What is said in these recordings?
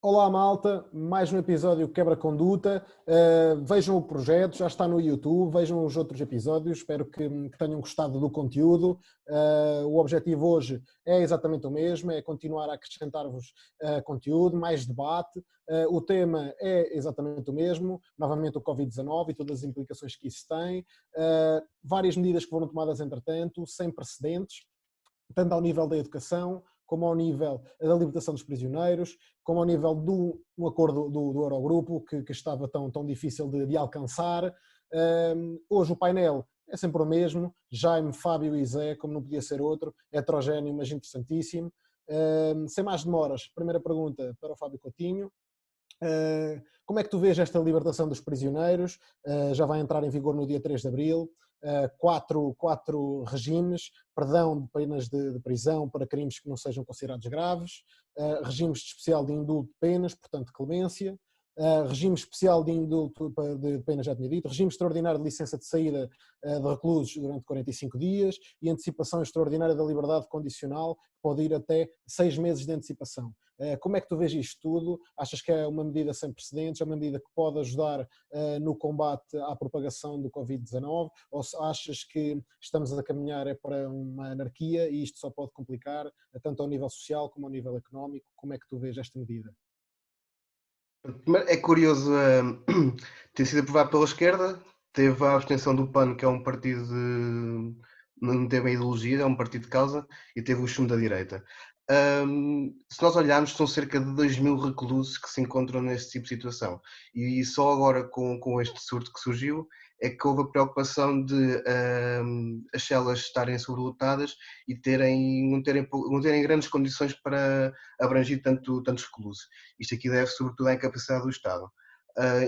Olá malta, mais um episódio Quebra Conduta. Vejam o projeto, já está no YouTube, vejam os outros episódios, espero que tenham gostado do conteúdo. O objetivo hoje é exatamente o mesmo, é continuar a acrescentar-vos conteúdo, mais debate. O tema é exatamente o mesmo, novamente o Covid-19 e todas as implicações que isso tem. Várias medidas que foram tomadas entretanto, sem precedentes, tanto ao nível da educação, como ao nível da libertação dos prisioneiros, como ao nível do acordo do Eurogrupo, que estava tão difícil de alcançar. Hoje o painel é sempre o mesmo, Jaime, Fábio e Zé, como não podia ser outro, heterogéneo, mas interessantíssimo. Sem mais demoras, primeira pergunta para o Fábio Coutinho. Como é que tu vês esta libertação dos prisioneiros? Já vai entrar em vigor no dia 3 de abril. Quatro regimes, perdão de penas de prisão para crimes que não sejam considerados graves, regimes de especial de indulto de penas, portanto clemência, regime especial de indulto de penas, já tinha dito, regime extraordinário de licença de saída de reclusos durante 45 dias e antecipação extraordinária da liberdade condicional, que pode ir até 6 meses de antecipação. Como é que tu vês isto tudo? Achas que é uma medida sem precedentes, é uma medida que pode ajudar no combate à propagação do Covid-19, ou achas que estamos a caminhar para uma anarquia e isto só pode complicar, tanto ao nível social como ao nível económico? Como é que tu vês esta medida? É curioso ter sido aprovado pela esquerda, teve a abstenção do PAN, que é um partido não teve a ideologia, é um partido de causa, e teve o chumbo da direita. Se nós olharmos, são cerca de 2.000 reclusos que se encontram neste tipo de situação. E só agora, com este surto que surgiu, é que houve a preocupação de as celas estarem sobrelotadas e não terem grandes condições para abranger tantos reclusos. Isto aqui deve sobretudo à incapacidade do Estado.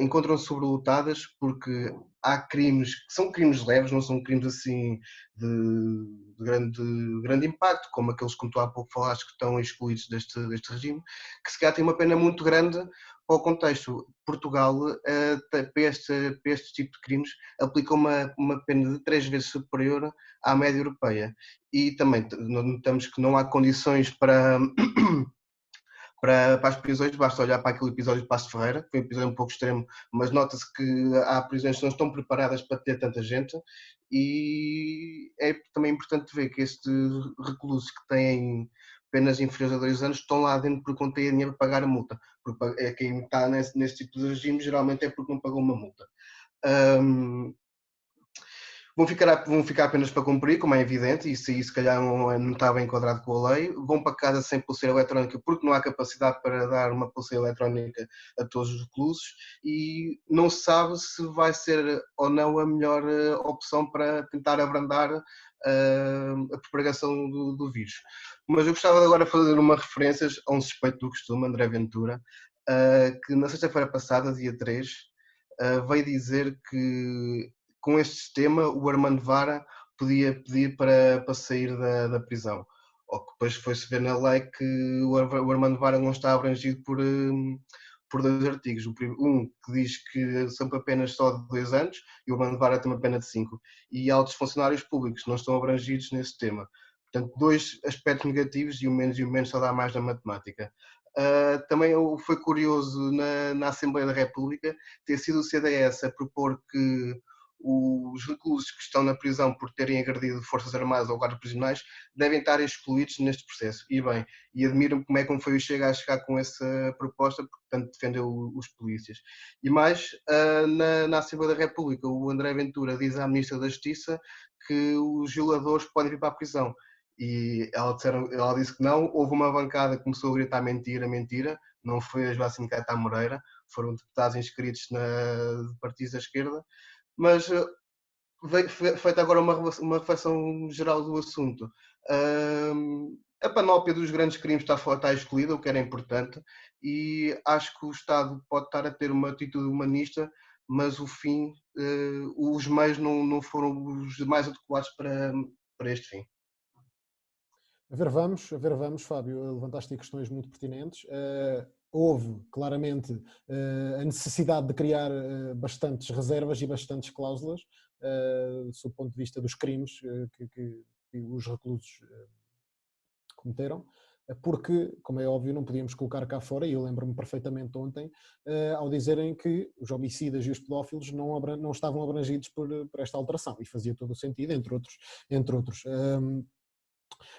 Encontram-se sobrelotadas porque há crimes que são crimes leves, não são crimes assim de grande impacto, como aqueles que tu há pouco falaste que estão excluídos deste regime, que se calhar têm uma pena muito grande para o contexto. Portugal, para este tipo de crimes, aplica uma pena de 3 vezes superior à média europeia. E também notamos que não há condições para as prisões, basta olhar para aquele episódio de Paços Ferreira, que foi um episódio um pouco extremo, mas nota-se que há prisões que não estão preparadas para ter tanta gente, e é também importante ver que estes reclusos que têm penas inferiores a 2 anos estão lá dentro porque não têm dinheiro para pagar a multa, porque quem está nesse tipo de regime geralmente é porque não pagou uma multa. Vão ficar apenas para cumprir, como é evidente, e isso aí se calhar não estava enquadrado com a lei. Vão para casa sem pulseira eletrónica porque não há capacidade para dar uma pulseira eletrónica a todos os reclusos e não se sabe se vai ser ou não a melhor opção para tentar abrandar a propagação do vírus. Mas eu gostava agora de fazer uma referência a um suspeito do costume, André Ventura, que na sexta-feira passada, dia 3, veio dizer que com este sistema o Armando Vara podia pedir para sair da prisão. Ou que depois foi-se ver na lei que o Armando Vara não está abrangido por 2 artigos. Um que diz que são apenas só de 2 anos e o Armando Vara tem uma pena de 5. E altos funcionários públicos não estão abrangidos nesse tema. Portanto, 2 aspectos negativos e o menos só dá mais na matemática. Também foi curioso na Assembleia da República ter sido o CDS a propor que os reclusos que estão na prisão por terem agredido forças armadas ou guardas prisionais devem estar excluídos neste processo. E bem, e admiro-me como é que foi o Chega a chegar com essa proposta, porque tanto defendeu os polícias. E mais, na Assembleia da República, o André Ventura diz à Ministra da Justiça que os violadores podem vir para a prisão. E ela disse que não, houve uma bancada que começou a gritar mentira, mentira, não foi a Joacim Caetá Moreira, foram deputados inscritos de partidos da esquerda, mas feita agora uma reflexão geral do assunto. A panóplia dos grandes crimes está excluída, o que era importante, e acho que o Estado pode estar a ter uma atitude humanista, mas o fim, os meios não foram os mais adequados para este fim. A ver vamos, Fábio, levantaste aí questões muito pertinentes. Houve claramente a necessidade de criar bastantes reservas e bastantes cláusulas sob o ponto de vista dos crimes que os reclusos cometeram. porque, como é óbvio, não podíamos colocar cá fora, e eu lembro-me perfeitamente ontem, ao dizerem que os homicidas e os pedófilos não estavam abrangidos por esta alteração, e fazia todo o sentido, entre outros.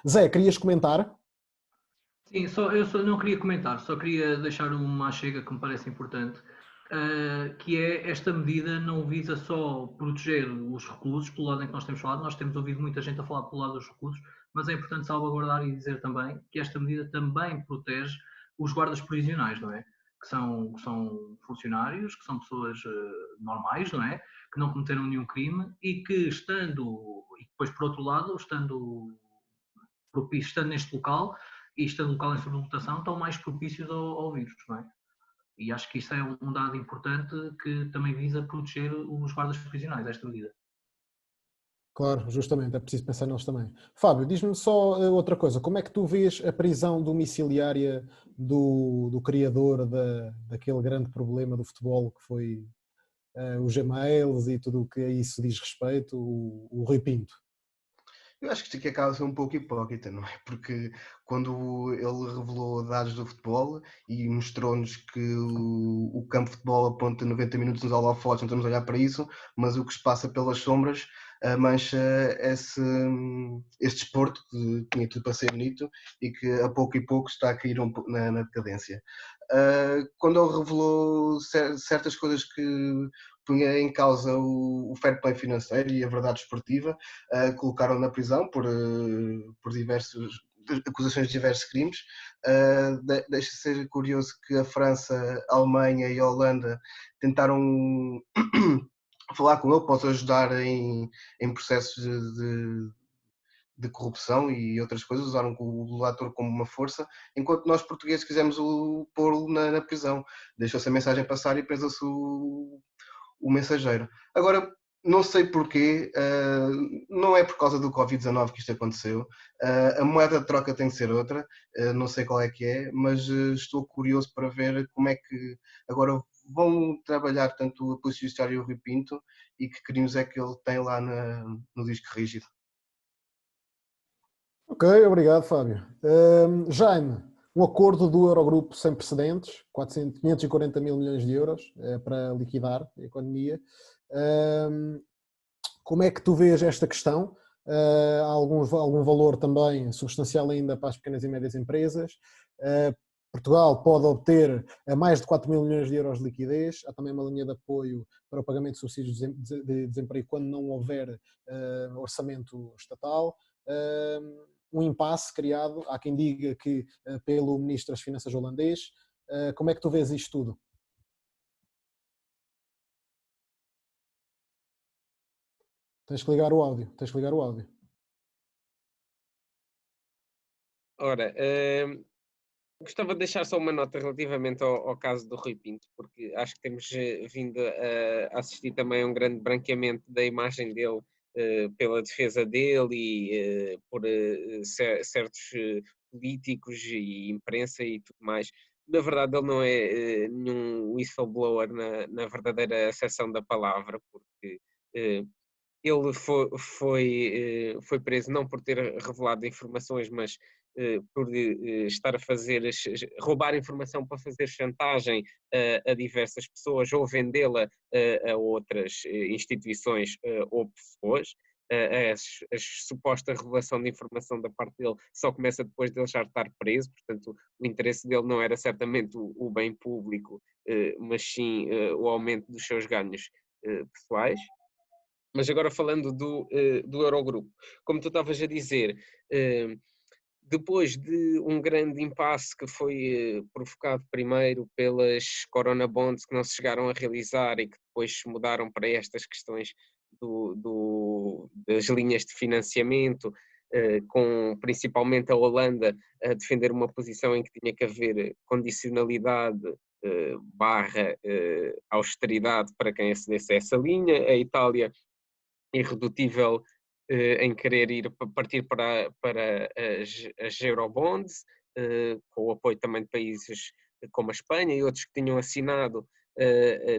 Zé, querias comentar? Sim, eu não queria comentar, só queria deixar uma chega que me parece importante, que é esta medida não visa só proteger os reclusos, pelo lado em que nós temos falado, nós temos ouvido muita gente a falar pelo lado dos reclusos, mas é importante salvaguardar e dizer também que esta medida também protege os guardas prisionais, não é? Que são funcionários, que são pessoas normais, não é? Que não cometeram nenhum crime e que e depois por outro lado, estando neste local e estando local em sobrelotação, estão mais propícios ao vírus, não é? E acho que isso é um dado importante que também visa proteger os guardas prisionais, esta medida. Claro, justamente, é preciso pensar neles também. Fábio, diz-me só outra coisa, como é que tu vês a prisão domiciliária do criador daquele grande problema do futebol que foi os Gmails e tudo o que a isso diz respeito, o Rui Pinto? Eu acho que isto aqui acaba a ser um pouco hipócrita, não é? Porque quando ele revelou dados do futebol e mostrou-nos que o campo de futebol aponta 90 minutos nos holofotes, não estamos a olhar para isso, mas o que se passa pelas sombras mancha esse desporto que tinha tudo para ser bonito e que a pouco e pouco está a cair na decadência. Quando ele revelou certas coisas que punha em causa o fair play financeiro e a verdade esportiva, colocaram na prisão por acusações de diversos crimes. Deixa de ser curioso que a França, a Alemanha e a Holanda tentaram falar com ele, posso ajudar em processos de corrupção e outras coisas, usaram o ator como uma força, enquanto nós portugueses quisemos pô-lo na prisão. Deixou-se a mensagem passar e presa-se o mensageiro. Agora, não sei porquê, não é por causa do Covid-19 que isto aconteceu, a moeda de troca tem que ser outra, não sei qual é que é, mas estou curioso para ver como é que agora vão trabalhar tanto a Polícia Judiciária e o Rui Pinto e que crimes é que ele tem lá no disco rígido. Ok, obrigado, Fábio. Jaime, um acordo do Eurogrupo sem precedentes, 540 mil milhões de euros para liquidar a economia. Como é que tu vês esta questão? Há algum valor também substancial ainda para as pequenas e médias empresas. Portugal pode obter a mais de 4 mil milhões de euros de liquidez. Há também uma linha de apoio para o pagamento de subsídios de desemprego quando não houver orçamento estatal. Um impasse criado, há quem diga que pelo Ministro das Finanças holandês. Como é que tu vês isto tudo? Tens que ligar o áudio, tens que ligar o áudio. Ora, gostava de deixar só uma nota relativamente ao caso do Rui Pinto, porque acho que temos vindo a assistir também a um grande branqueamento da imagem dele pela defesa dele e por certos políticos e imprensa e tudo mais. Na verdade, ele não é nenhum whistleblower na verdadeira acessão da palavra, porque ele foi preso não por ter revelado informações, mas por estar a roubar informação para fazer chantagem a diversas pessoas ou vendê-la a outras instituições ou pessoas. A suposta revelação de informação da parte dele só começa depois de ele já estar preso, portanto o interesse dele não era certamente o bem público, mas sim o aumento dos seus ganhos pessoais. Mas agora falando do Eurogrupo, como tu estavas a dizer, depois de um grande impasse que foi provocado primeiro pelas Corona Bonds que não se chegaram a realizar e que depois se mudaram para estas questões das linhas de financiamento, com principalmente a Holanda a defender uma posição em que tinha que haver condicionalidade barra austeridade para quem acedesse a essa linha, a Itália irredutível em querer partir para as Eurobonds, com o apoio também de países como a Espanha e outros que tinham assinado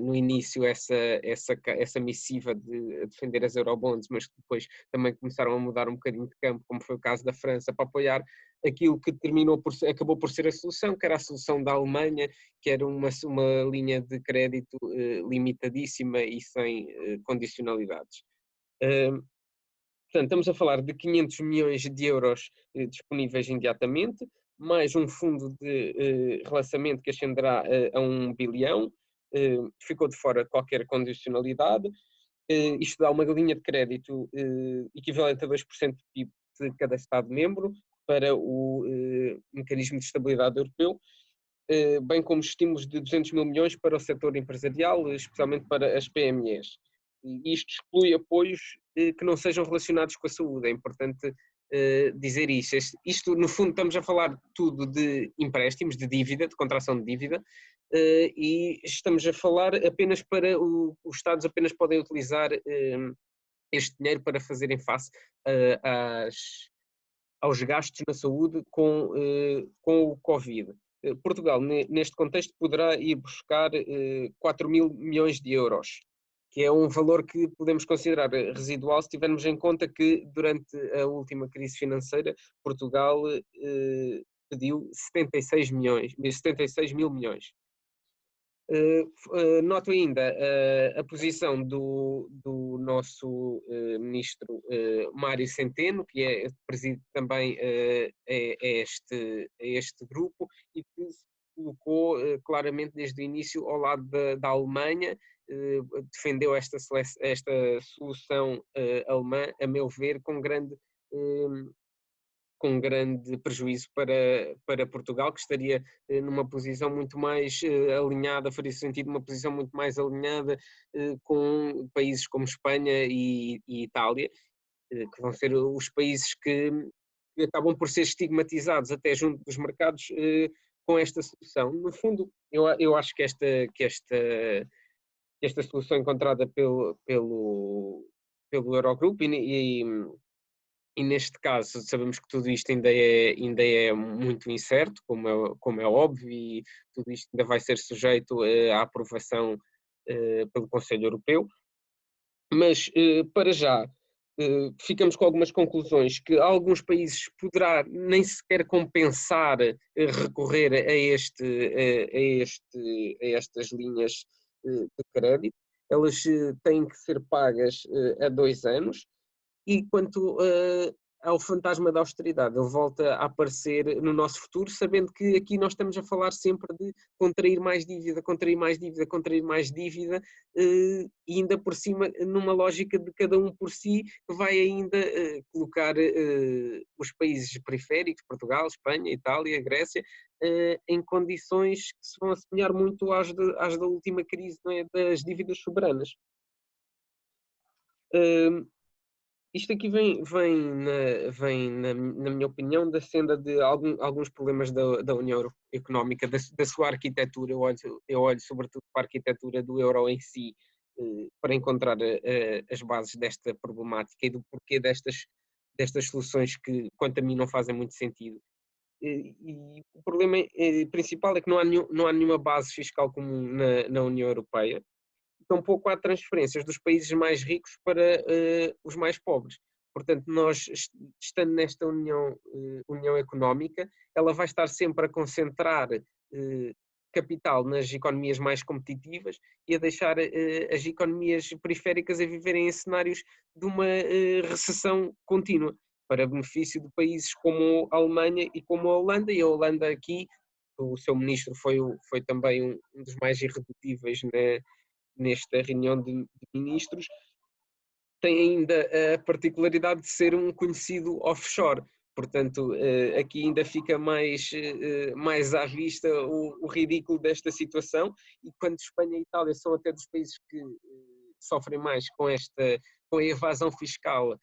no início essa missiva de defender as Eurobonds, mas que depois também começaram a mudar um bocadinho de campo, como foi o caso da França, para apoiar aquilo que acabou por ser a solução, que era a solução da Alemanha, que era uma linha de crédito limitadíssima e sem condicionalidades. Portanto, estamos a falar de 500 milhões de euros disponíveis imediatamente, mais um fundo de relançamento que ascenderá a 1 bilhão, ficou de fora qualquer condicionalidade. Isto dá uma linha de crédito equivalente a 2% do PIB de cada Estado-membro para o Mecanismo de Estabilidade Europeu, bem como estímulos de 200 mil milhões para o setor empresarial, especialmente para as PMEs. E isto exclui apoios que não sejam relacionados com a saúde. É importante dizer isto. Isto, no fundo, estamos a falar tudo de empréstimos, de dívida, de contração de dívida, e estamos a falar apenas para os Estados apenas podem utilizar este dinheiro para fazerem face aos gastos na saúde com o Covid. Portugal, neste contexto, poderá ir buscar 4 mil milhões de euros, que é um valor que podemos considerar residual se tivermos em conta que durante a última crise financeira Portugal pediu 76 mil milhões. Noto ainda a posição do nosso ministro Mário Centeno, que preside também este grupo e que se colocou claramente desde o início ao lado da Alemanha, defendeu esta solução alemã, a meu ver, com grande prejuízo para Portugal, que estaria numa posição muito mais alinhada, faria sentido uma posição muito mais alinhada com países como Espanha e Itália, que vão ser os países que acabam por ser estigmatizados até junto dos mercados com esta solução. No fundo, eu acho que esta solução encontrada pelo Eurogrupo e neste caso sabemos que tudo isto ainda é muito incerto, como é óbvio, e tudo isto ainda vai ser sujeito à aprovação pelo Conselho Europeu. Mas, para já, ficamos com algumas conclusões que alguns países poderá nem sequer compensar recorrer a estas linhas de crédito. Elas têm que ser pagas a 2 anos. E quanto ao fantasma da austeridade, ele volta a aparecer no nosso futuro, sabendo que aqui nós estamos a falar sempre de contrair mais dívida, e ainda por cima numa lógica de cada um por si, que vai ainda colocar os países periféricos, Portugal, Espanha, Itália, Grécia, em condições que se vão assemelhar muito às da última crise, não é? Das dívidas soberanas. Isto aqui vem na minha opinião, da senda de alguns problemas da União Económica, da sua arquitetura. Eu olho sobretudo para a arquitetura do euro em si, para encontrar as bases desta problemática e do porquê destas soluções que, quanto a mim, não fazem muito sentido. E o problema principal é que não há nenhuma base fiscal comum na União Europeia. Tampouco há transferências dos países mais ricos para os mais pobres. Portanto, nós, estando nesta união económica, ela vai estar sempre a concentrar capital nas economias mais competitivas e a deixar as economias periféricas a viverem em cenários de uma recessão contínua, para benefício de países como a Alemanha e como a Holanda. E a Holanda aqui, o seu ministro foi também um dos mais irredutíveis nesta reunião de ministros, tem ainda a particularidade de ser um conhecido offshore. Portanto, aqui ainda fica mais à vista o ridículo desta situação, e quando Espanha e Itália são até dos países que sofrem mais com a evasão fiscal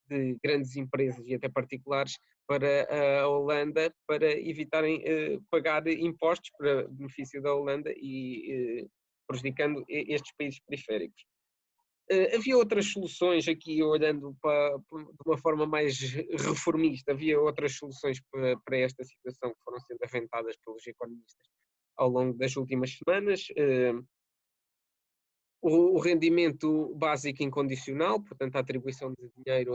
de grandes empresas e até particulares, para a Holanda, para evitarem pagar impostos para benefício da Holanda e prejudicando estes países periféricos. Havia outras soluções aqui, olhando de uma forma mais reformista, havia outras soluções para esta situação que foram sendo aventadas pelos economistas ao longo das últimas semanas. o rendimento básico incondicional, portanto a atribuição de dinheiro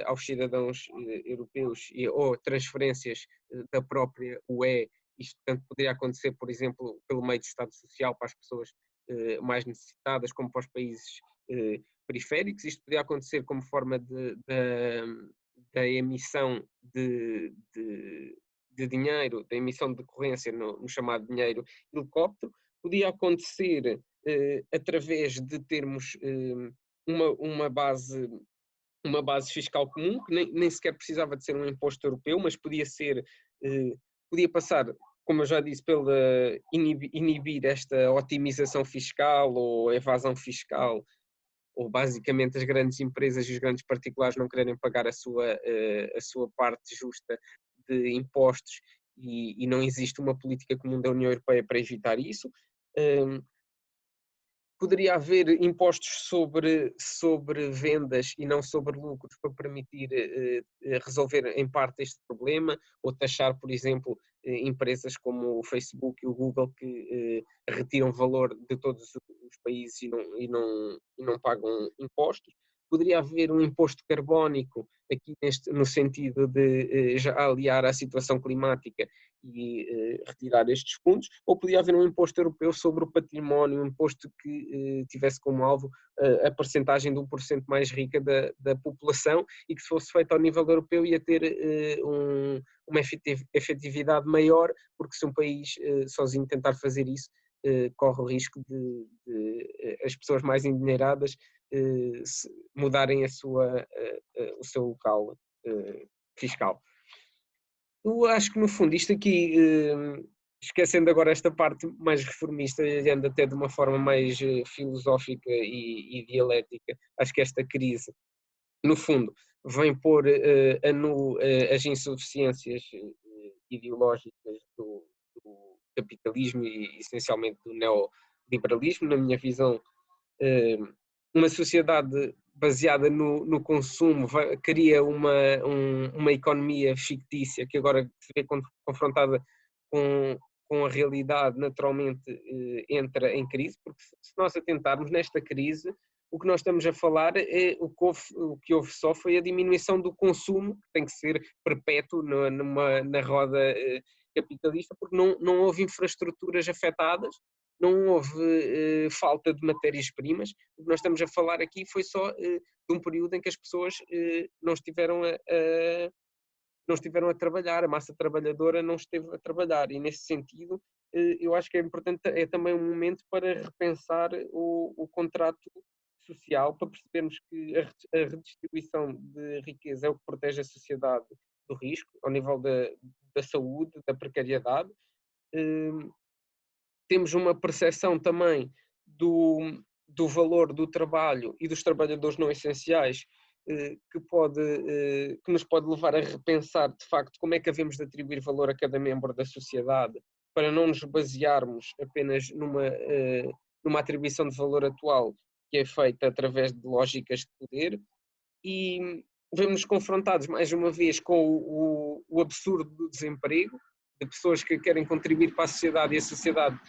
aos cidadãos europeus ou transferências da própria UE, isto tanto poderia acontecer, por exemplo, pelo meio de Estado Social para as pessoas mais necessitadas, como para os países periféricos. Isto poderia acontecer como forma da emissão de dinheiro, da emissão de decorrência no chamado dinheiro helicóptero. Podia acontecer através de termos uma base fiscal comum, que nem sequer precisava de ser um imposto europeu, mas podia passar, como eu já disse, pela inibir esta otimização fiscal ou evasão fiscal, ou basicamente as grandes empresas e os grandes particulares não quererem pagar a sua parte justa de impostos, e não existe uma política comum da União Europeia para evitar isso. Poderia haver impostos sobre vendas e não sobre lucros para permitir resolver em parte este problema, ou taxar, por exemplo, empresas como o Facebook e o Google que retiram valor de todos os países e não pagam impostos. Poderia haver um imposto carbónico aqui no sentido de já aliar à situação climática e retirar estes fundos, ou podia haver um imposto europeu sobre o património, um imposto que tivesse como alvo a percentagem de 1% mais rica da população, e que se fosse feito ao nível europeu ia ter uma efetividade maior, porque se um país sozinho tentar fazer isso, corre o risco de as pessoas mais endinheiradas mudarem o seu local fiscal. Eu acho que no fundo isto aqui, esquecendo agora esta parte mais reformista e olhando até de uma forma mais filosófica e dialética, acho que esta crise no fundo vem pôr a nu as insuficiências ideológicas do capitalismo e essencialmente do neoliberalismo. Na minha visão, uma sociedade baseada no consumo cria uma economia fictícia que agora se vê confrontada com a realidade, naturalmente entra em crise, porque se nós atentarmos nesta crise, o que nós estamos a falar é o que houve só foi a diminuição do consumo, que tem que ser perpétuo na roda capitalista, porque não houve infraestruturas afetadas, não houve falta de matérias-primas. O que nós estamos a falar aqui foi só de um período em que as pessoas não estiveram a trabalhar, a massa trabalhadora não esteve a trabalhar, e nesse sentido eu acho que é importante, é também um momento para repensar o contrato social, para percebermos que a redistribuição de riqueza é o que protege a sociedade do risco, ao nível da saúde, da precariedade. Temos uma percepção também do valor do trabalho e dos trabalhadores não essenciais que nos pode levar a repensar de facto como é que havemos de atribuir valor a cada membro da sociedade, para não nos basearmos apenas numa atribuição de valor atual que é feita através de lógicas de poder. E vemos-nos confrontados mais uma vez com o absurdo do desemprego, de pessoas que querem contribuir para a sociedade e a sociedade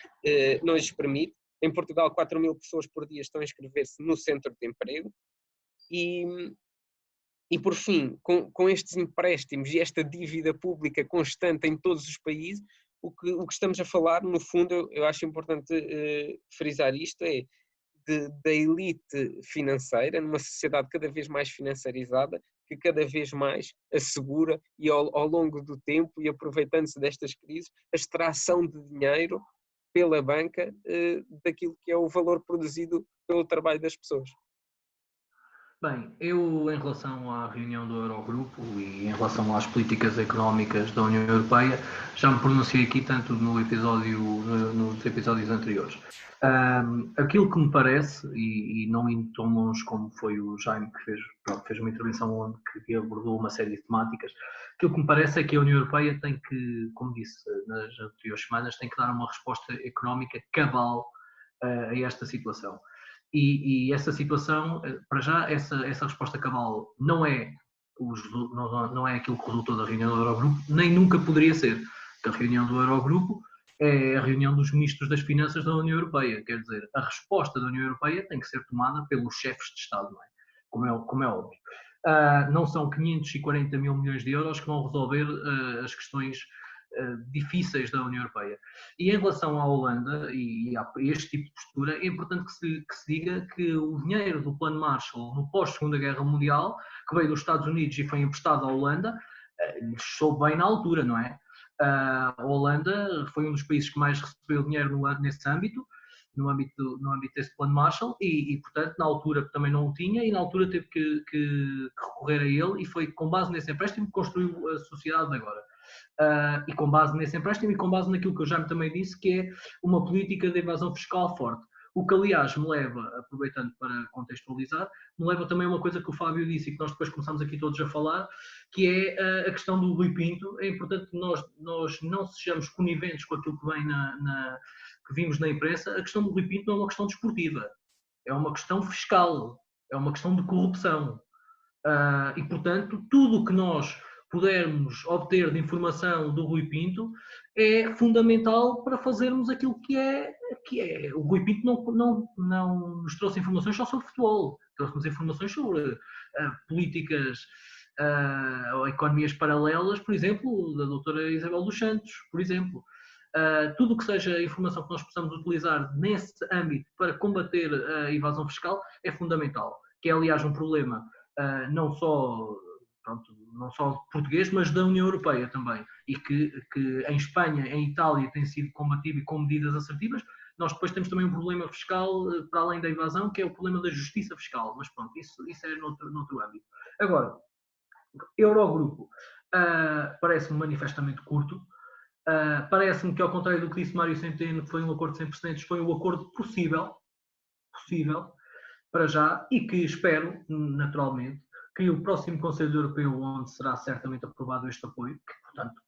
não lhes permite. Em Portugal, 4.000 pessoas por dia estão a inscrever-se no centro de emprego. E por fim, com estes empréstimos e esta dívida pública constante em todos os países, o que estamos a falar, no fundo, eu acho importante frisar isto, é da elite financeira, numa sociedade cada vez mais financiarizada, que cada vez mais assegura, e ao longo do tempo, e aproveitando-se destas crises, a extração de dinheiro pela banca daquilo que é o valor produzido pelo trabalho das pessoas. Bem, eu em relação à reunião do Eurogrupo e em relação às políticas económicas da União Europeia, já me pronunciei aqui tanto nos episódios anteriores. Aquilo que me parece, e não em tão longe como foi o Jaime que fez uma intervenção onde que abordou uma série de temáticas, aquilo que me parece é que a União Europeia tem que, como disse nas anteriores semanas, tem que dar uma resposta económica cabal a esta situação. E essa situação, para já, essa resposta cabal não é aquilo que resultou da reunião do Eurogrupo, nem nunca poderia ser. A reunião do Eurogrupo é a reunião dos ministros das Finanças da União Europeia. Quer dizer, a resposta da União Europeia tem que ser tomada pelos chefes de Estado, não é? Como é óbvio. Não são 540 mil milhões de euros que vão resolver as questões difíceis da União Europeia. E em relação à Holanda e a este tipo de postura, é importante que se diga que o dinheiro do Plano Marshall no pós-Segunda Guerra Mundial, que veio dos Estados Unidos e foi emprestado à Holanda, lhes soube bem na altura, não é? A Holanda foi um dos países que mais recebeu dinheiro nesse âmbito, no âmbito desse Plano Marshall, e, portanto, na altura também não o tinha, e na altura teve que recorrer a ele, e foi com base nesse empréstimo que construiu a sociedade de agora. E com base nesse empréstimo e com base naquilo que eu já também disse, que é uma política de evasão fiscal forte. O que, aliás, me leva, aproveitando para contextualizar, me leva também a uma coisa que o Fábio disse e que nós depois começamos aqui todos a falar, que é a questão do Rui Pinto. É importante que nós não sejamos coniventes com aquilo que vem que vimos na imprensa. A questão do Rui Pinto não é uma questão desportiva, é uma questão fiscal, é uma questão de corrupção. E, portanto, tudo o que nós pudermos obter de informação do Rui Pinto é fundamental para fazermos aquilo que é. O Rui Pinto não nos trouxe informações só sobre futebol, trouxe-nos informações sobre políticas ou economias paralelas, por exemplo, da doutora Isabel dos Santos, por exemplo. Tudo o que seja informação que nós possamos utilizar nesse âmbito para combater a evasão fiscal é fundamental, que é, aliás, um problema não só português, mas da União Europeia também, e que em Espanha, em Itália, tem sido combatido e com medidas assertivas. Nós depois temos também um problema fiscal, para além da evasão, que é o problema da justiça fiscal, mas pronto, isso é noutro âmbito. Agora, Eurogrupo parece-me manifestamente curto. Parece-me que, ao contrário do que disse Mário Centeno, que foi um acordo sem precedentes, foi um acordo possível, para já, e que espero, naturalmente, que o próximo Conselho Europeu, onde será certamente aprovado este apoio,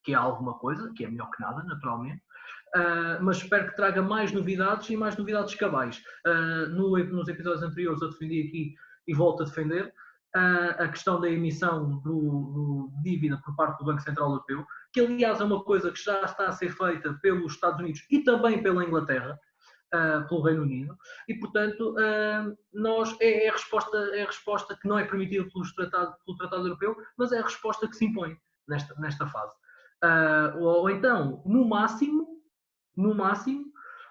que é alguma coisa, que é melhor que nada, naturalmente, mas espero que traga mais novidades e mais novidades cabais. Nos episódios anteriores eu defendi aqui e volto a defender a questão da emissão do dívida por parte do Banco Central Europeu, que aliás é uma coisa que já está a ser feita pelos Estados Unidos e também pela Inglaterra, pelo Reino Unido, e portanto é a resposta que não é permitida pelo Tratado Europeu, mas é a resposta que se impõe nesta fase. Ou então, no máximo,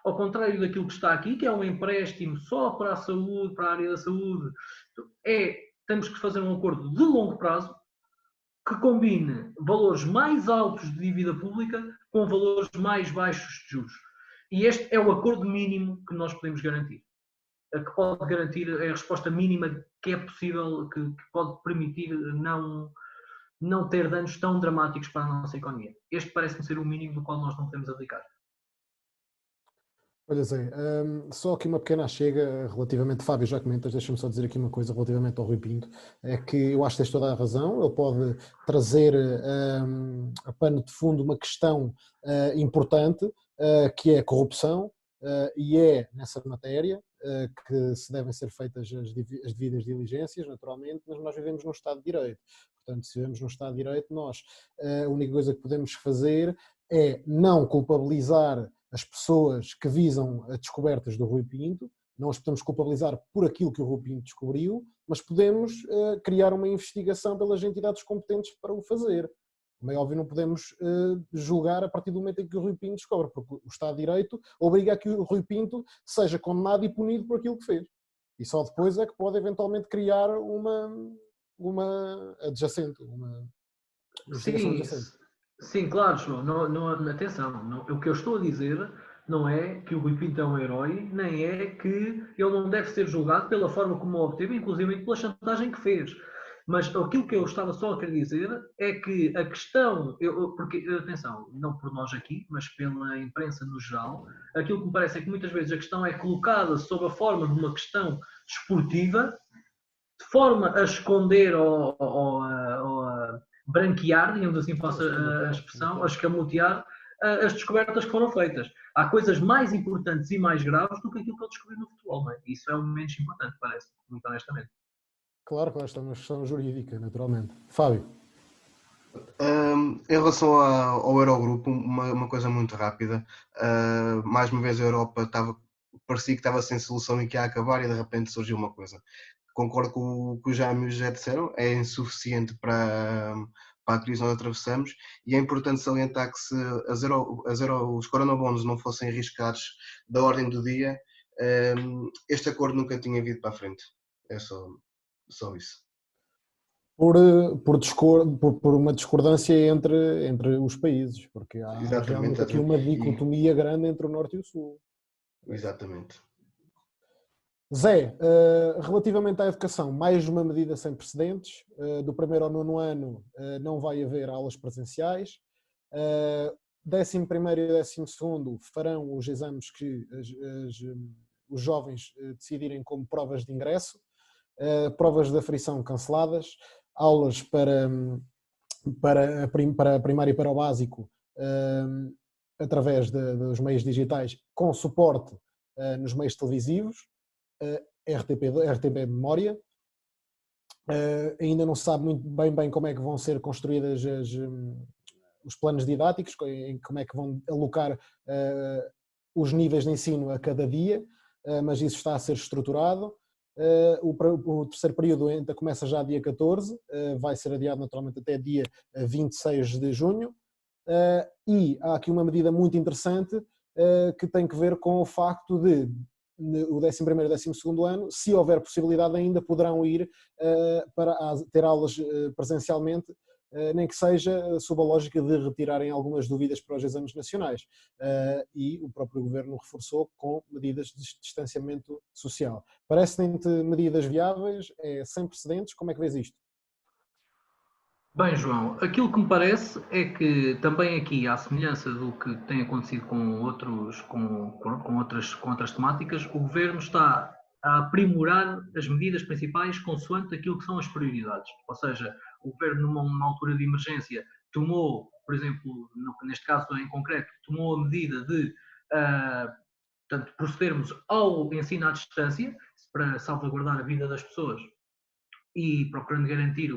ao contrário daquilo que está aqui, que é um empréstimo só para a saúde, para a área da saúde, temos que fazer um acordo de longo prazo que combine valores mais altos de dívida pública com valores mais baixos de juros. E este é o acordo mínimo que nós podemos garantir. Que pode garantir a resposta mínima que é possível, que pode permitir não ter danos tão dramáticos para a nossa economia. Este parece-me ser o mínimo do qual nós não podemos abdicar. Olha, Zé, só aqui uma pequena chega relativamente, Fábio, já comentas, deixa-me só dizer aqui uma coisa relativamente ao Rui Pinto, é que eu acho que tens toda a razão, ele pode trazer a pano de fundo uma questão importante, que é a corrupção, e é nessa matéria que se devem ser feitas as devidas diligências, naturalmente, mas nós vivemos num Estado de Direito. Portanto, se vivemos num Estado de Direito, nós a única coisa que podemos fazer é não culpabilizar as pessoas que visam as descobertas do Rui Pinto, não as podemos culpabilizar por aquilo que o Rui Pinto descobriu, mas podemos criar uma investigação pelas entidades competentes para o fazer. Como é óbvio, não podemos julgar a partir do momento em que o Rui Pinto descobre, porque o Estado de Direito obriga a que o Rui Pinto seja condenado e punido por aquilo que fez. E só depois é que pode eventualmente criar uma adjacente, uma investigação adjacente. Sim, claro, João. Atenção, o que eu estou a dizer não é que o Rui Pinto é um herói, nem é que ele não deve ser julgado pela forma como o obteve, inclusive pela chantagem que fez. Mas aquilo que eu estava só a querer dizer é que a questão, porque, atenção, não por nós aqui, mas pela imprensa no geral, aquilo que me parece é que muitas vezes a questão é colocada sob a forma de uma questão desportiva, de forma a esconder ou a branquear, digamos assim, passa a expressão, a escamotear as descobertas que foram feitas. Há coisas mais importantes e mais graves do que aquilo que eu descobri no futebol, não é? Isso é o menos importante, parece, muito honestamente. Claro, esta é uma questão jurídica, naturalmente. Fábio? Em relação ao Eurogrupo, uma coisa muito rápida. Mais uma vez a Europa parecia que estava sem solução e que ia acabar, e de repente surgiu uma coisa. Concordo com o que o Jaime e o José disseram, é insuficiente para a crise onde atravessamos, e é importante salientar que se os coronabonds não fossem arriscados da ordem do dia, este acordo nunca tinha vindo para a frente. É só isso. Por uma discordância entre os países, porque há realmente aqui uma dicotomia grande entre o Norte e o Sul. Exatamente. Zé, relativamente à educação, mais uma medida sem precedentes. Do 1º ao 9º ano não vai haver aulas presenciais. 11º e 12º farão os exames que os jovens decidirem como provas de ingresso. Provas de aferição canceladas, aulas para a primária e para o básico através dos meios digitais, com suporte nos meios televisivos, RTP Memória. Ainda não se sabe muito bem como é que vão ser construídas os planos didáticos, como é que vão alocar os níveis de ensino a cada dia, mas isso está a ser estruturado. O 3º período ainda começa já dia 14, vai ser adiado naturalmente até dia 26 de junho, e há aqui uma medida muito interessante que tem que ver com o facto de o 11º e 12º ano, se houver possibilidade ainda, poderão ir para ter aulas presencialmente, nem que seja sob a lógica de retirarem algumas dúvidas para os exames nacionais. E o próprio Governo reforçou com medidas de distanciamento social. Parece-te medidas viáveis? É sem precedentes? Como é que vês isto? Bem, João, aquilo que me parece é que também aqui, à semelhança do que tem acontecido com outras temáticas, o Governo está a aprimorar as medidas principais consoante aquilo que são as prioridades. Ou seja, o Governo, numa altura de emergência, tomou, por exemplo, neste caso em concreto, tomou a medida de portanto, procedermos ao ensino à distância, para salvaguardar a vida das pessoas e procurando garantir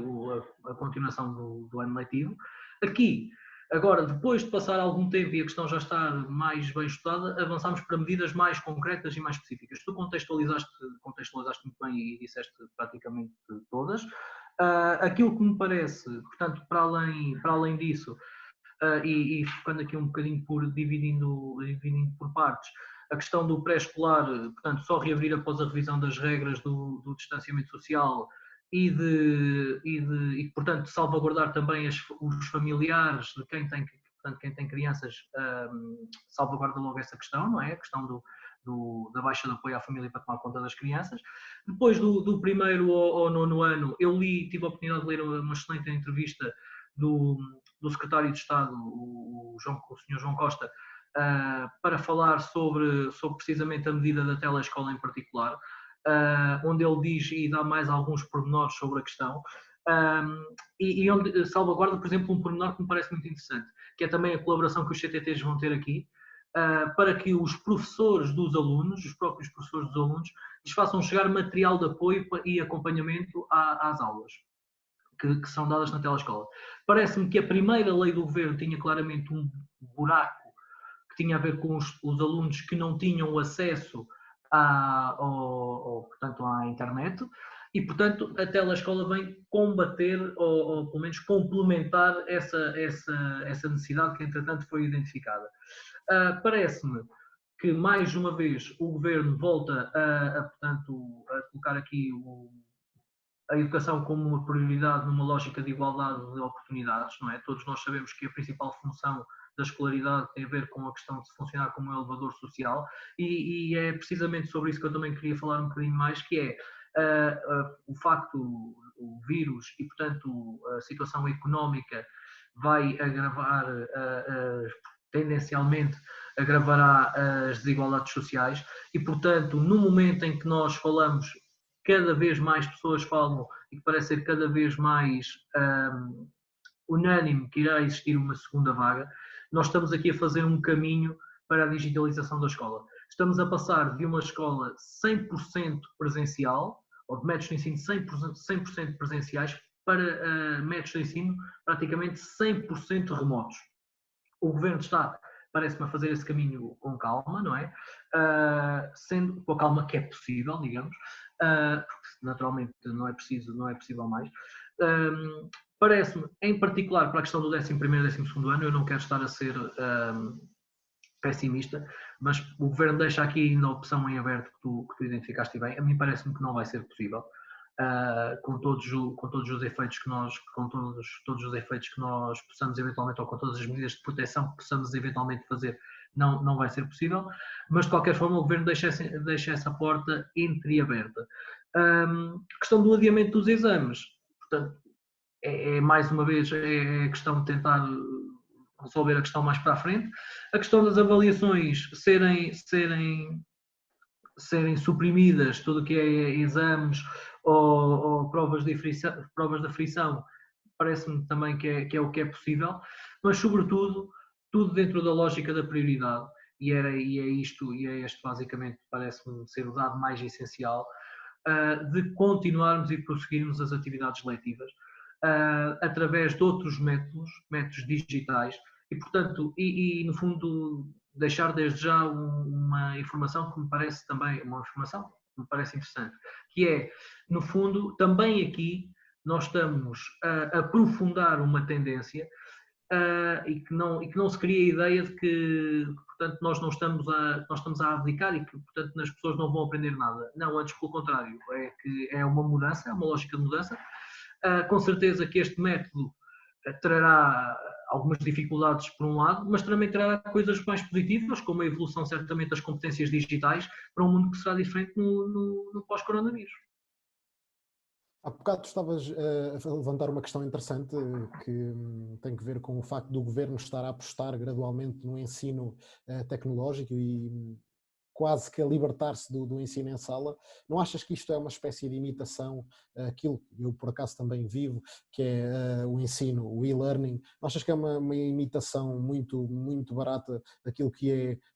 a continuação do ano letivo. Aqui, agora, depois de passar algum tempo e a questão já estar mais bem estudada, avançamos para medidas mais concretas e mais específicas. Tu contextualizaste muito bem e disseste praticamente todas. Aquilo que me parece, portanto, para além disso, e focando aqui um bocadinho dividindo por partes, a questão do pré-escolar, portanto, só reabrir após a revisão das regras do distanciamento social e portanto, salvaguardar também os familiares de quem tem crianças, salvaguarda logo essa questão, não é? A questão da baixa de apoio à família para tomar conta das crianças. Depois do 1º ao 9º ano, tive a oportunidade de ler uma excelente entrevista do secretário de Estado, o Sr. João Costa, para falar sobre precisamente a medida da telescola em particular, onde ele diz e dá mais alguns pormenores sobre a questão, e onde salvaguarda, por exemplo, um pormenor que me parece muito interessante, que é também a colaboração que os CTTs vão ter aqui, para que os professores dos alunos, os próprios professores dos alunos, lhes façam chegar material de apoio e acompanhamento às aulas que são dadas na telescola. Parece-me que a primeira lei do Governo tinha claramente um buraco que tinha a ver com os alunos que não tinham acesso portanto, à internet, e, portanto, a telescola vem combater ou pelo menos complementar essa necessidade que, entretanto, foi identificada. Parece-me que, mais uma vez, o Governo volta portanto, a colocar aqui a educação como uma prioridade numa lógica de igualdade de oportunidades, não é? Todos nós sabemos que a principal função da escolaridade tem a ver com a questão de funcionar como um elevador social, e é precisamente sobre isso que eu também queria falar um bocadinho mais, que é o facto, o vírus e, portanto, a situação económica vai agravar, tendencialmente agravará as desigualdades sociais, e, portanto, no momento em que nós falamos, cada vez mais pessoas falam e que parece ser cada vez mais unânime que irá existir uma segunda vaga, nós estamos aqui a fazer um caminho para a digitalização da escola. Estamos a passar de uma escola 100% presencial, ou de métodos de ensino 100% presenciais, para métodos de ensino praticamente 100% remotos. O governo está, parece-me, a fazer esse caminho com calma, não é? Sendo com a calma que é possível, digamos, porque naturalmente não é possível mais. Parece-me, em particular para a questão do 11º e 12º ano, eu não quero estar a ser pessimista, mas o governo deixa aqui ainda a opção em aberto que tu identificaste bem. A mim parece-me que não vai ser possível. Com todos os efeitos que nós possamos eventualmente, ou com todas as medidas de proteção que possamos eventualmente fazer, não vai ser possível, mas de qualquer forma o governo deixa essa porta entreaberta. Questão do adiamento dos exames, portanto, mais uma vez é questão de tentar resolver a questão mais para a frente. A questão das avaliações serem suprimidas, tudo o que é exames ou provas de aflição, parece-me também que é o que é possível, mas sobretudo tudo dentro da lógica da prioridade, e é este basicamente parece-me ser o dado mais essencial, de continuarmos e prosseguirmos as atividades letivas através de outros métodos digitais, e portanto, no fundo, deixar desde já uma informação que me parece também, uma informação que me parece interessante, que é, no fundo, também aqui nós estamos a aprofundar uma tendência e que não se cria a ideia de que, portanto, nós estamos a abdicar e que, portanto, as pessoas não vão aprender nada. Não, antes pelo contrário, é que é uma mudança, é uma lógica de mudança. Com certeza que este método trará algumas dificuldades por um lado, mas também trará coisas mais positivas, como a evolução certamente das competências digitais para um mundo que será diferente no pós-coronavírus. Há bocado tu estavas a levantar uma questão interessante que tem que ver com o facto do governo estar a apostar gradualmente no ensino tecnológico e quase que a libertar-se do ensino em sala. Não achas que isto é uma espécie de imitação, aquilo que eu por acaso também vivo, que é o ensino, o e-learning? Não achas que é uma imitação muito, muito barata daquilo que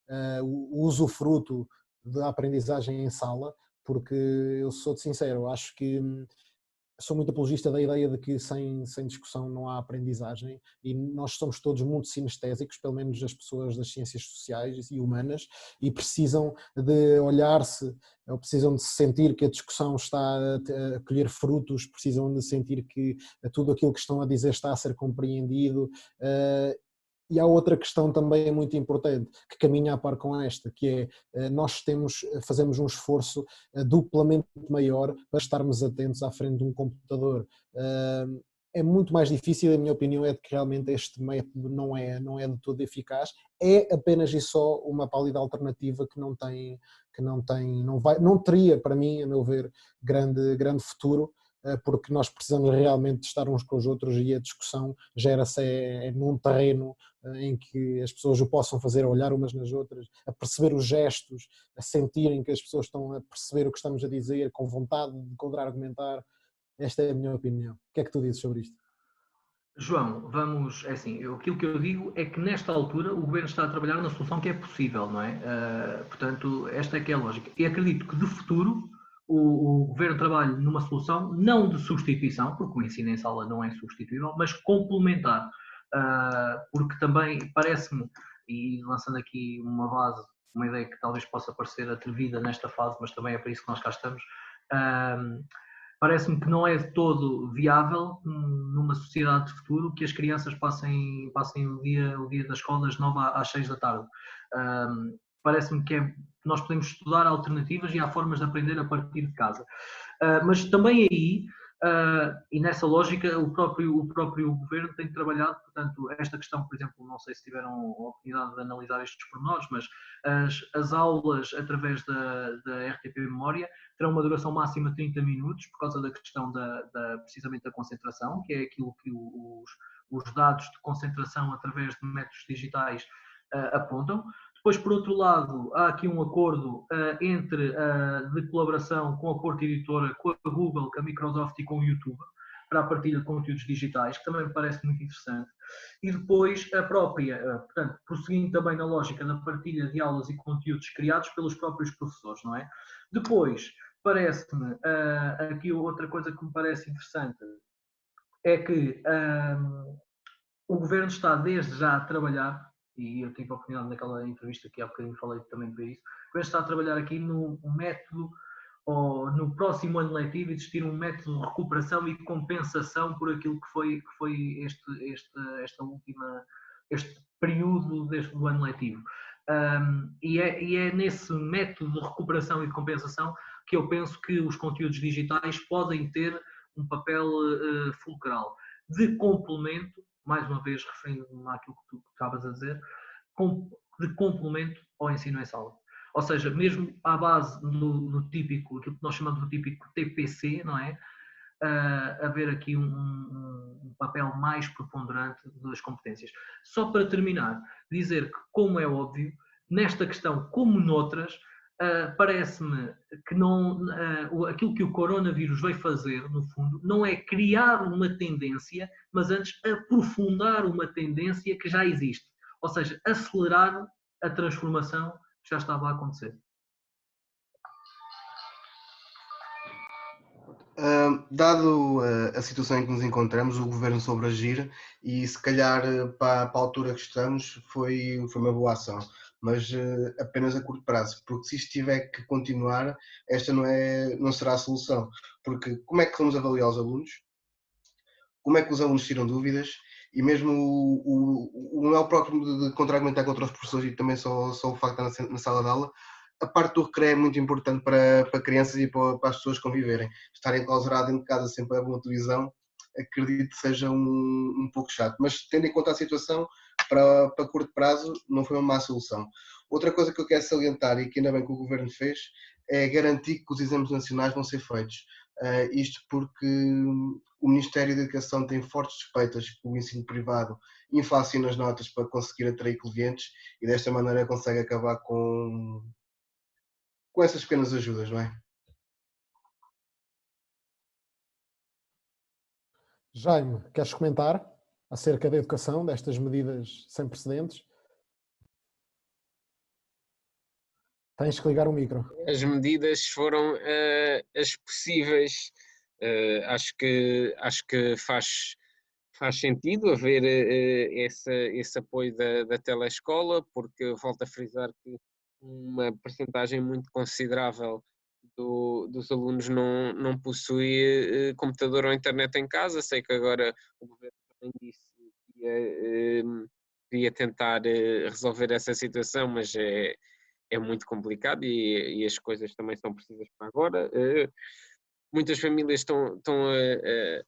é o usufruto da aprendizagem em sala? Porque eu sou-te sincero, acho que sou muito apologista da ideia de que sem discussão não há aprendizagem, e nós somos todos muito sinestésicos, pelo menos as pessoas das ciências sociais e humanas, e precisam de olhar-se, ou precisam de sentir que a discussão está a colher frutos, precisam de sentir que tudo aquilo que estão a dizer está a ser compreendido. E há outra questão também muito importante, que caminha a par com esta, que é, nós fazemos um esforço duplamente maior para estarmos atentos à frente de um computador. É muito mais difícil, a minha opinião é de que realmente este método não é de todo eficaz, é apenas e só uma pálida alternativa que não teria, para mim, a meu ver, grande futuro, porque nós precisamos realmente de estar uns com os outros, e a discussão gera-se num terreno em que as pessoas o possam fazer, a olhar umas nas outras, a perceber os gestos, a sentirem que as pessoas estão a perceber o que estamos a dizer, com vontade de contra-argumentar. Esta é a minha opinião. O que é que tu dizes sobre isto? João, aquilo que eu digo é que nesta altura o governo está a trabalhar na solução que é possível, não é? Portanto, esta é que é a lógica. E acredito que de futuro o governo trabalhe numa solução não de substituição, porque o ensino em sala não é substituível, mas complementar. Porque também parece-me, e lançando aqui uma ideia que talvez possa parecer atrevida nesta fase, mas também é para isso que nós cá estamos, parece-me que não é de todo viável numa sociedade de futuro que as crianças passem o dia da escola das 9 às 6 da tarde. Parece-me que nós podemos estudar alternativas e há formas de aprender a partir de casa. Mas também aí, e nessa lógica, o próprio governo tem trabalhado, portanto, esta questão, por exemplo, não sei se tiveram a oportunidade de analisar estes pormenores, mas as aulas através da RTP Memória terão uma duração máxima de 30 minutos, por causa da questão precisamente da concentração, que é aquilo que os dados de concentração através de métodos digitais apontam. Depois, por outro lado, há aqui um acordo de colaboração com a Porta Editora, com a Google, com a Microsoft e com o YouTube, para a partilha de conteúdos digitais, que também me parece muito interessante. E depois portanto, prosseguindo também na lógica da partilha de aulas e conteúdos criados pelos próprios professores, não é? Depois, parece-me, aqui outra coisa que me parece interessante, é que o Governo está desde já a trabalhar e eu tive a oportunidade naquela entrevista que há bocadinho falei também de ver isso, o governo está a trabalhar aqui no método, ou no próximo ano letivo, existir um método de recuperação e compensação por aquilo que foi este período do ano letivo. E é nesse método de recuperação e de compensação que eu penso que os conteúdos digitais podem ter um papel fulcral de complemento, mais uma vez referindo-me àquilo que tu estavas a dizer, de complemento ao ensino em sala. Ou seja, mesmo à base do típico, aquilo que nós chamamos do típico TPC, não é? Haver aqui um papel mais preponderante das competências. Só para terminar, dizer que, como é óbvio, nesta questão, como noutras, parece-me que aquilo que o coronavírus veio fazer, no fundo, não é criar uma tendência, mas antes aprofundar uma tendência que já existe. Ou seja, acelerar a transformação que já estava a acontecer. Dado a situação em que nos encontramos, o governo soube agir e se calhar para a altura que estamos foi uma boa ação, mas apenas a curto prazo, porque se isto tiver que continuar, esta não será a solução, porque como é que vamos avaliar os alunos? Como é que os alunos tiram dúvidas? E mesmo não é o próprio de contra-argumentar contra os professores e também só o facto de estar na sala de aula, a parte do recreio é muito importante para crianças e para as pessoas conviverem. Estarem enclausurados dentro de casa sempre a ver uma televisão, acredito que seja um pouco chato, mas tendo em conta a situação, para curto prazo não foi uma má solução. Outra coisa que eu quero salientar e que ainda bem que o governo fez é garantir que os exames nacionais vão ser feitos. Isto porque o Ministério da Educação tem fortes suspeitas que o ensino privado inflaciona as notas para conseguir atrair clientes e desta maneira consegue acabar com essas pequenas ajudas, não é? Jaime, queres comentar acerca da educação, destas medidas sem precedentes? Tens que ligar o micro. As medidas foram as possíveis. Acho que faz sentido haver esse apoio da telescola, porque volto a frisar que uma percentagem muito considerável dos alunos não possui computador ou internet em casa. Sei que agora o governo também disse que ia tentar resolver essa situação, mas é muito complicado e as coisas também são precisas para agora. Muitas famílias estão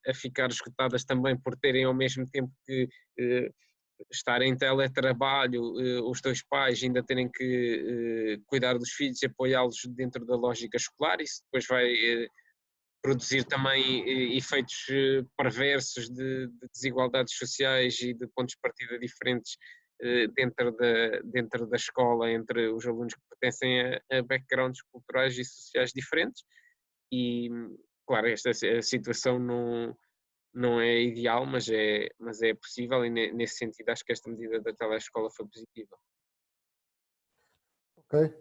a ficar esgotadas também por terem ao mesmo tempo que estar em teletrabalho, os dois pais ainda terem que cuidar dos filhos e apoiá-los dentro da lógica escolar. Isso depois vai produzir também efeitos perversos de desigualdades sociais e de pontos de partida diferentes dentro da escola entre os alunos que pertencem a backgrounds culturais e sociais diferentes. E, claro, esta situação não é ideal, mas é possível e nesse sentido acho que esta medida da telescola foi positiva. Ok,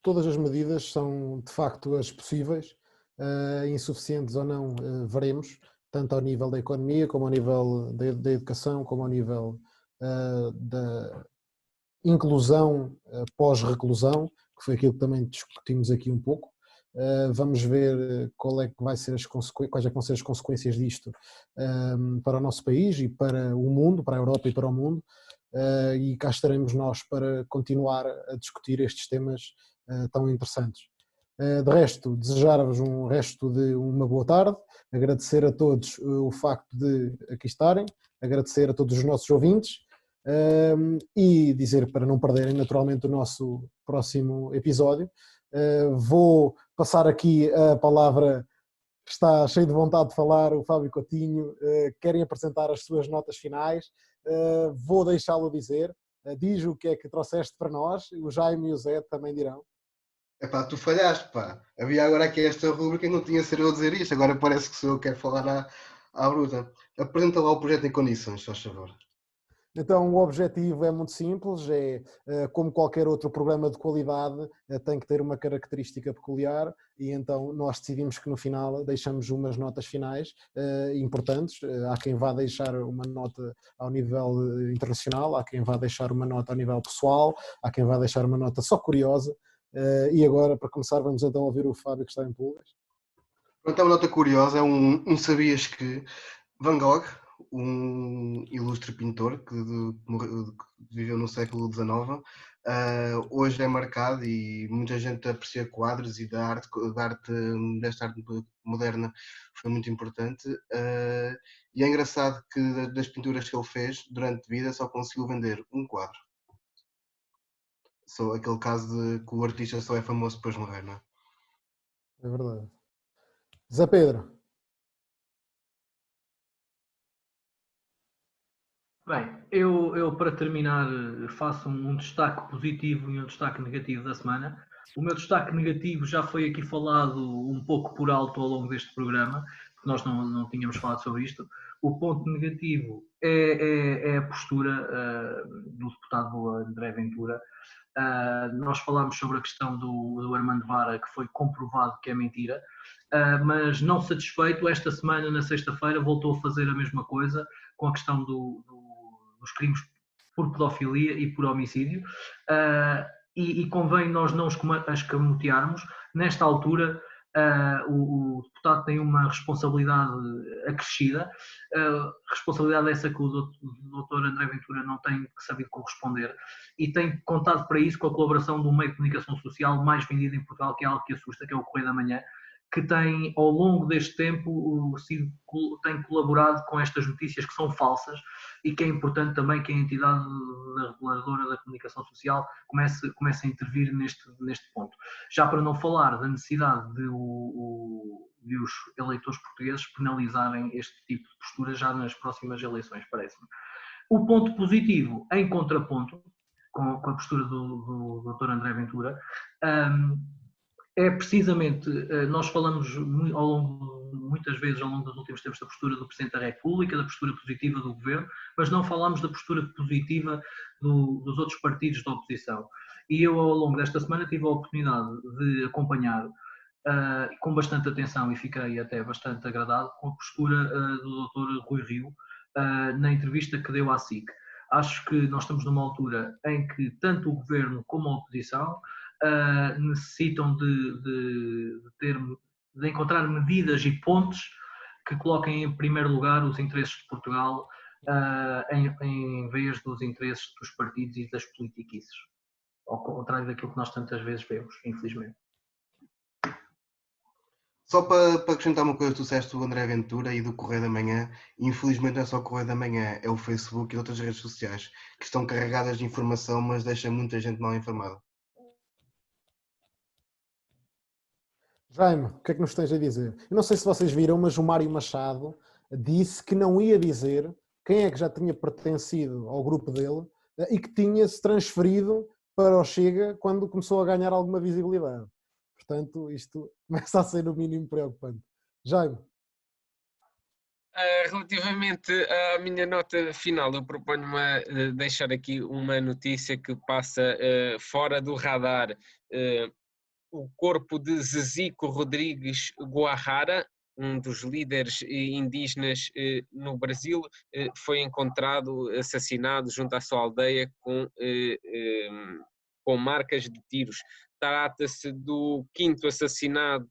todas as medidas são de facto as possíveis, insuficientes ou não, veremos, tanto ao nível da economia, como ao nível da educação, como ao nível da inclusão pós-reclusão, que foi aquilo que também discutimos aqui um pouco. Vamos ver quais é que vão ser as consequências disto para o nosso país e para o mundo, para a Europa e para o mundo, e cá estaremos nós para continuar a discutir estes temas tão interessantes. De resto, desejar-vos um resto de uma boa tarde, agradecer a todos o facto de aqui estarem, agradecer a todos os nossos ouvintes e dizer para não perderem naturalmente o nosso próximo episódio. Vou passar aqui a palavra, que está cheio de vontade de falar, o Fábio Coutinho. Querem apresentar as suas notas finais? Vou deixá-lo dizer. Diz o que é que trouxeste para nós, o Jaime e o Zé também dirão. Epá, tu falhaste, pá. Havia agora aqui esta rubrica e não tinha ser eu a dizer isto, agora parece que sou eu que quero falar à bruta. Apresenta lá o projeto em condições, se faz favor. Então, o objetivo é muito simples, como qualquer outro programa de qualidade, tem que ter uma característica peculiar e então nós decidimos que no final deixamos umas notas finais importantes. Há quem vá deixar uma nota ao nível internacional, há quem vá deixar uma nota ao nível pessoal, há quem vá deixar uma nota só curiosa. E agora, para começar, vamos então ouvir o Fábio que está em pulgas. Então, uma nota curiosa, é um sabias que Van Gogh, um ilustre pintor que viveu no século XIX, hoje é marcado e muita gente aprecia quadros e desta arte moderna foi muito importante. E é engraçado que das pinturas que ele fez durante a vida só conseguiu vender um quadro. Só aquele caso de que o artista só é famoso depois de morrer, não é? É verdade. Zé Pedro. Bem, eu para terminar faço um destaque positivo e um destaque negativo da semana. O meu destaque negativo já foi aqui falado um pouco por alto ao longo deste programa, porque nós não tínhamos falado sobre isto. O ponto negativo é a postura do deputado André Ventura. Nós falámos sobre a questão do Armando Vara, que foi comprovado que é mentira, mas não satisfeito, esta semana, na sexta-feira, voltou a fazer a mesma coisa com a questão dos crimes por pedofilia e por homicídio. E convém nós não as escamotearmos. Nesta altura, o deputado tem uma responsabilidade acrescida, responsabilidade essa que o doutor André Ventura não tem sabido corresponder, e tem contado para isso com a colaboração do meio de comunicação social mais vendido em Portugal, que é algo que assusta, que é o Correio da Manhã, que tem, ao longo deste tempo, tem colaborado com estas notícias que são falsas e que é importante também que a entidade reguladora da comunicação social comece a intervir neste ponto. Já para não falar da necessidade de os eleitores portugueses penalizarem este tipo de postura já nas próximas eleições, parece-me. O ponto positivo, em contraponto com a postura do Dr. André Ventura, é precisamente, nós falamos muitas vezes ao longo dos últimos tempos da postura do Presidente da República, da postura positiva do Governo, mas não falamos da postura positiva dos outros partidos da oposição. E eu, ao longo desta semana, tive a oportunidade de acompanhar com bastante atenção e fiquei até bastante agradado com a postura do Dr. Rui Rio na entrevista que deu à SIC. Acho que nós estamos numa altura em que tanto o Governo como a oposição necessitam de encontrar medidas e pontes que coloquem em primeiro lugar os interesses de Portugal em vez dos interesses dos partidos e das politiquices, ao contrário daquilo que nós tantas vezes vemos, infelizmente. Só para acrescentar uma coisa, tu disseste do André Ventura e do Correio da Manhã. Infelizmente não é só o Correio da Manhã, é o Facebook e outras redes sociais que estão carregadas de informação, mas deixam muita gente mal informada. Jaime, o que é que nos tens a dizer? Eu não sei se vocês viram, mas o Mário Machado disse que não ia dizer quem é que já tinha pertencido ao grupo dele e que tinha se transferido para o Chega quando começou a ganhar alguma visibilidade. Portanto, isto começa a ser no mínimo preocupante. Jaime. Relativamente à minha nota final, eu proponho-me a deixar aqui uma notícia que passa fora do radar. O corpo de Zezico Rodrigues Guarrara, um dos líderes indígenas no Brasil, foi encontrado assassinado junto à sua aldeia com marcas de tiros. Trata-se do quinto assassinato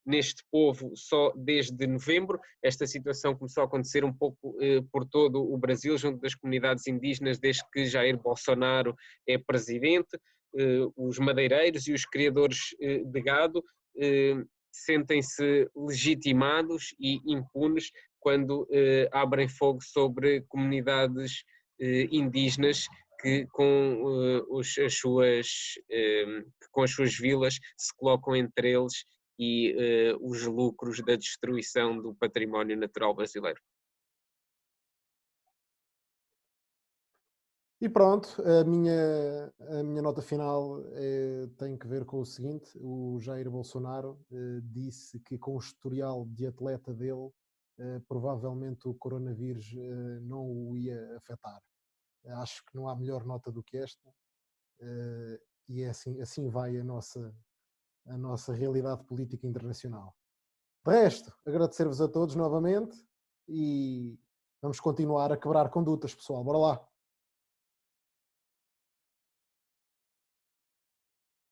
neste povo só desde novembro. Esta situação começou a acontecer um pouco por todo o Brasil, junto das comunidades indígenas, desde que Jair Bolsonaro é presidente. Os madeireiros e os criadores de gado sentem-se legitimados e impunes quando abrem fogo sobre comunidades indígenas que com as suas vilas se colocam entre eles e os lucros da destruição do património natural brasileiro. E pronto, a minha nota final tem que ver com o seguinte: o Jair Bolsonaro disse que com o historial de atleta dele, provavelmente o coronavírus não o ia afetar. Acho que não há melhor nota do que esta. E é assim vai a nossa realidade política internacional. De resto, agradecer-vos a todos novamente e vamos continuar a quebrar condutas, pessoal. Bora lá!